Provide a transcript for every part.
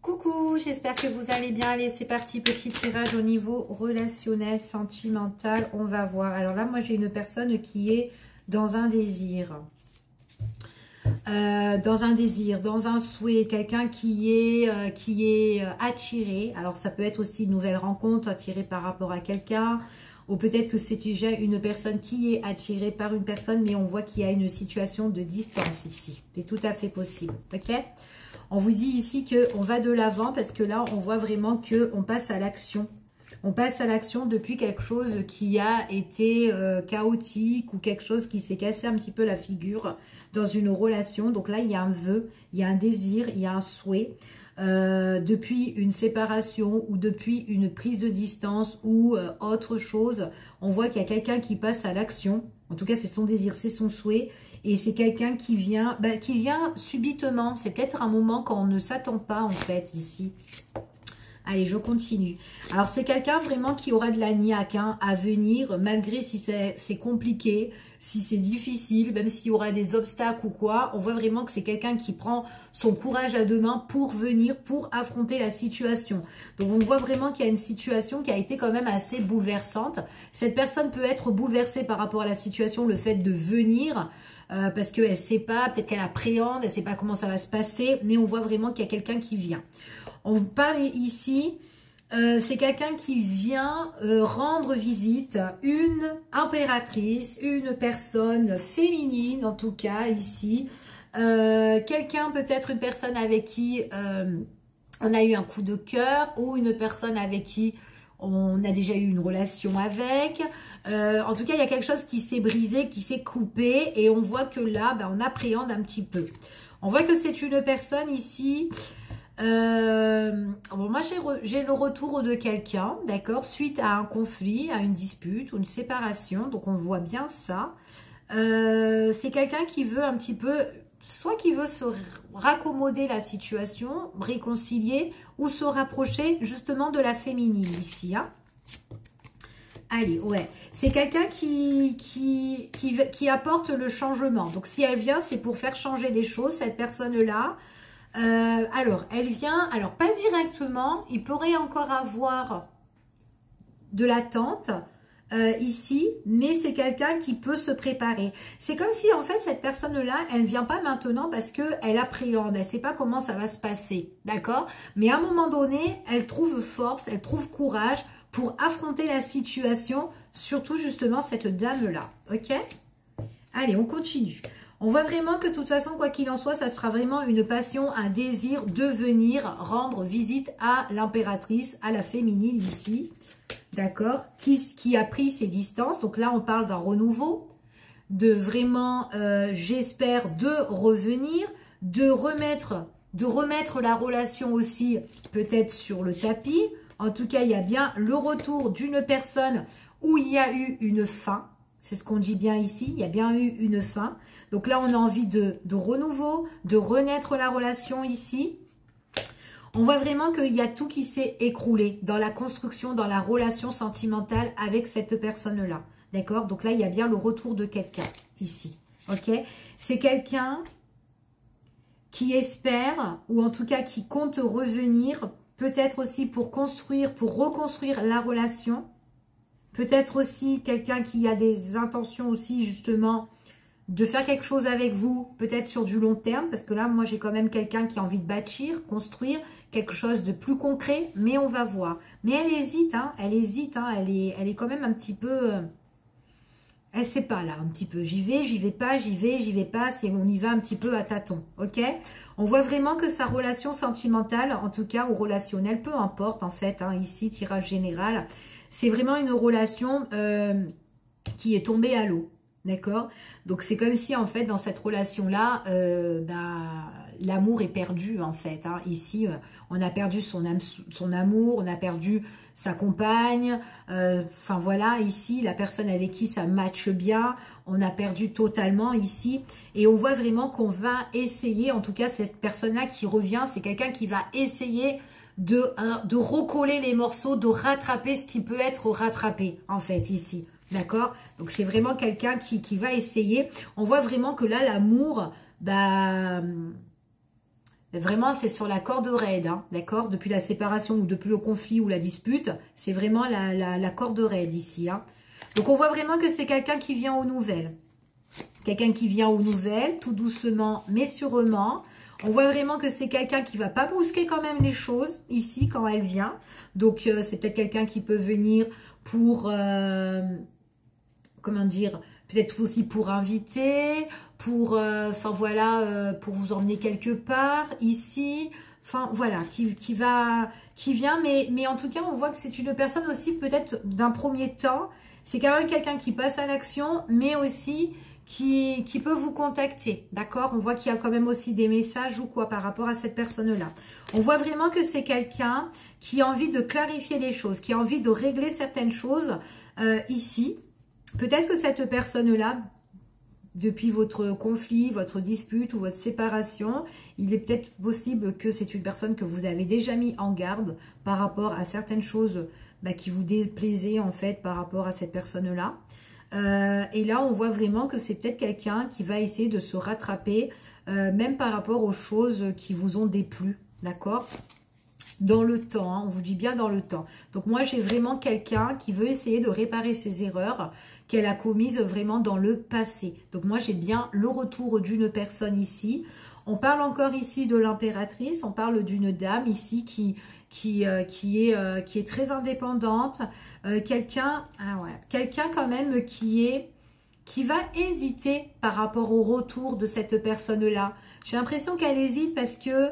Coucou, j'espère que vous allez bien. Allez, c'est parti, petit tirage au niveau relationnel, sentimental. On va voir. Alors là, moi, j'ai une personne qui est dans un désir. Dans un souhait. Quelqu'un qui est attiré. Alors, ça peut être aussi une nouvelle rencontre, attiré par rapport à quelqu'un. Ou peut-être que c'est déjà une personne qui est attirée par une personne, mais on voit qu'il y a une situation de distance ici. C'est tout à fait possible, ok ? On vous dit ici qu'on va de l'avant parce que là, on voit vraiment qu'on passe à l'action. On passe à l'action depuis quelque chose qui a été chaotique ou quelque chose qui s'est cassé un petit peu la figure dans une relation. Donc là, il y a un vœu, il y a un désir, il y a un souhait. Depuis une séparation ou depuis une prise de distance ou autre chose, on voit qu'il y a quelqu'un qui passe à l'action. En tout cas, c'est son désir, c'est son souhait. Et c'est quelqu'un qui vient subitement. C'est peut-être un moment quand on ne s'attend pas, en fait, ici. Allez, je continue. Alors, c'est quelqu'un vraiment qui aura de la niaque à venir, malgré si c'est compliqué, si c'est difficile, même s'il y aura des obstacles ou quoi. On voit vraiment que c'est quelqu'un qui prend son courage à deux mains pour venir, pour affronter la situation. Donc, on voit vraiment qu'il y a une situation qui a été quand même assez bouleversante. Cette personne peut être bouleversée par rapport à la situation, le fait de venir, parce qu'elle ne sait pas, peut-être qu'elle appréhende, elle ne sait pas comment ça va se passer, mais on voit vraiment qu'il y a quelqu'un qui vient. On parle ici, c'est quelqu'un qui vient rendre visite, une impératrice, une personne féminine en tout cas ici. Quelqu'un, peut-être une personne avec qui on a eu un coup de cœur ou une personne avec qui on a déjà eu une relation avec. En tout cas, il y a quelque chose qui s'est brisé, qui s'est coupé et on voit que là, on appréhende un petit peu. On voit que c'est une personne ici... Bon, moi j'ai le retour de quelqu'un, d'accord, suite à un conflit, à une dispute ou une séparation, donc on voit bien ça. C'est quelqu'un qui veut un petit peu, soit qui veut se raccommoder la situation, réconcilier ou se rapprocher justement de la féminine ici, hein. Allez, ouais, c'est quelqu'un qui apporte le changement. Donc si elle vient, c'est pour faire changer les choses, cette personne-là. Alors, elle vient, alors pas directement, il pourrait encore avoir de l'attente ici, mais c'est quelqu'un qui peut se préparer. C'est comme si en fait cette personne-là, elle ne vient pas maintenant parce qu'elle appréhende, elle ne sait pas comment ça va se passer, d'accord? Mais à un moment donné, elle trouve force, elle trouve courage pour affronter la situation, surtout justement cette dame-là, ok? Allez, on continue. On voit vraiment que de toute façon, quoi qu'il en soit, ça sera vraiment une passion, un désir de venir rendre visite à l'impératrice, à la féminine ici, d'accord, qui a pris ses distances. Donc là, on parle d'un renouveau, de vraiment, j'espère, de revenir, de remettre la relation aussi peut-être sur le tapis. En tout cas, il y a bien le retour d'une personne où il y a eu une fin. C'est ce qu'on dit bien ici, il y a bien eu une fin. Donc là, on a envie de renouveau, de renaître la relation ici. On voit vraiment qu'il y a tout qui s'est écroulé dans la construction, dans la relation sentimentale avec cette personne-là. D'accord? Donc là, il y a bien le retour de quelqu'un ici. Ok? C'est quelqu'un qui espère, ou en tout cas qui compte revenir, peut-être aussi pour construire, pour reconstruire la relation. Peut-être aussi quelqu'un qui a des intentions aussi justement de faire quelque chose avec vous, peut-être sur du long terme, parce que là, moi, j'ai quand même quelqu'un qui a envie de bâtir, construire quelque chose de plus concret, mais on va voir. Mais elle hésite, hein, elle est quand même un petit peu... elle sait pas, là, un petit peu. J'y vais pas, j'y vais pas, on y va un petit peu à tâtons, ok? On voit vraiment que sa relation sentimentale, en tout cas, ou relationnelle, peu importe, en fait, hein, ici, tirage général, c'est vraiment une relation qui est tombée à l'eau. D'accord? Donc, c'est comme si, en fait, dans cette relation-là, l'amour est perdu, en fait. Hein. Ici, on a perdu son amour, on a perdu sa compagne. Enfin, voilà, ici, la personne avec qui ça matche bien, on a perdu totalement ici. Et on voit vraiment qu'on va essayer, en tout cas, cette personne-là qui revient, c'est quelqu'un qui va essayer de recoller les morceaux, de rattraper ce qui peut être rattrapé, en fait, ici. D'accord? Donc, c'est vraiment quelqu'un qui va essayer. On voit vraiment que là, l'amour, Vraiment, c'est sur la corde raide, hein, d'accord? Depuis la séparation ou depuis le conflit ou la dispute, c'est vraiment la corde raide ici. Hein. Donc, on voit vraiment que c'est quelqu'un qui vient aux nouvelles. Quelqu'un qui vient aux nouvelles, tout doucement, mais sûrement. On voit vraiment que c'est quelqu'un qui va pas brusquer quand même les choses ici quand elle vient. Donc, c'est peut-être quelqu'un qui peut venir pour, comment dire, peut-être aussi pour inviter, pour, enfin voilà, pour vous emmener quelque part ici. Enfin voilà, qui vient, mais en tout cas, on voit que c'est une personne aussi peut-être d'un premier temps. C'est quand même quelqu'un qui passe à l'action, mais aussi qui peut vous contacter, d'accord? On voit qu'il y a quand même aussi des messages ou quoi par rapport à cette personne-là. On voit vraiment que c'est quelqu'un qui a envie de clarifier les choses, qui a envie de régler certaines choses ici. Peut-être que cette personne-là, depuis votre conflit, votre dispute ou votre séparation, il est peut-être possible que c'est une personne que vous avez déjà mis en garde par rapport à certaines choses qui vous déplaisaient en fait par rapport à cette personne-là. Et là, on voit vraiment que c'est peut-être quelqu'un qui va essayer de se rattraper, même par rapport aux choses qui vous ont déplu, d'accord? Dans le temps, hein, on vous dit bien dans le temps. Donc moi, j'ai vraiment quelqu'un qui veut essayer de réparer ses erreurs qu'elle a commises vraiment dans le passé. Donc moi, j'ai bien le retour d'une personne ici. On parle encore ici de l'impératrice, on parle d'une dame ici qui est très indépendante, quelqu'un quand même qui va hésiter par rapport au retour de cette personne-là. J'ai l'impression qu'elle hésite parce que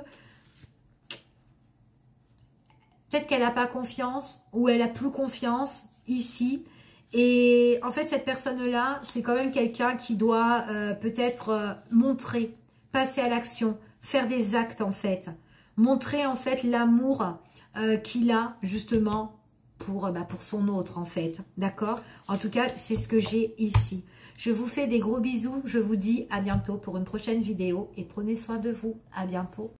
peut-être qu'elle n'a pas confiance ou elle a plus confiance ici. Et en fait, cette personne-là, c'est quand même quelqu'un qui doit peut-être montrer, passer à l'action, faire des actes en fait. Montrer en fait l'amour qu'il a justement pour son autre en fait. D'accord? En tout cas, c'est ce que j'ai ici. Je vous fais des gros bisous. Je vous dis à bientôt pour une prochaine vidéo et prenez soin de vous. À bientôt.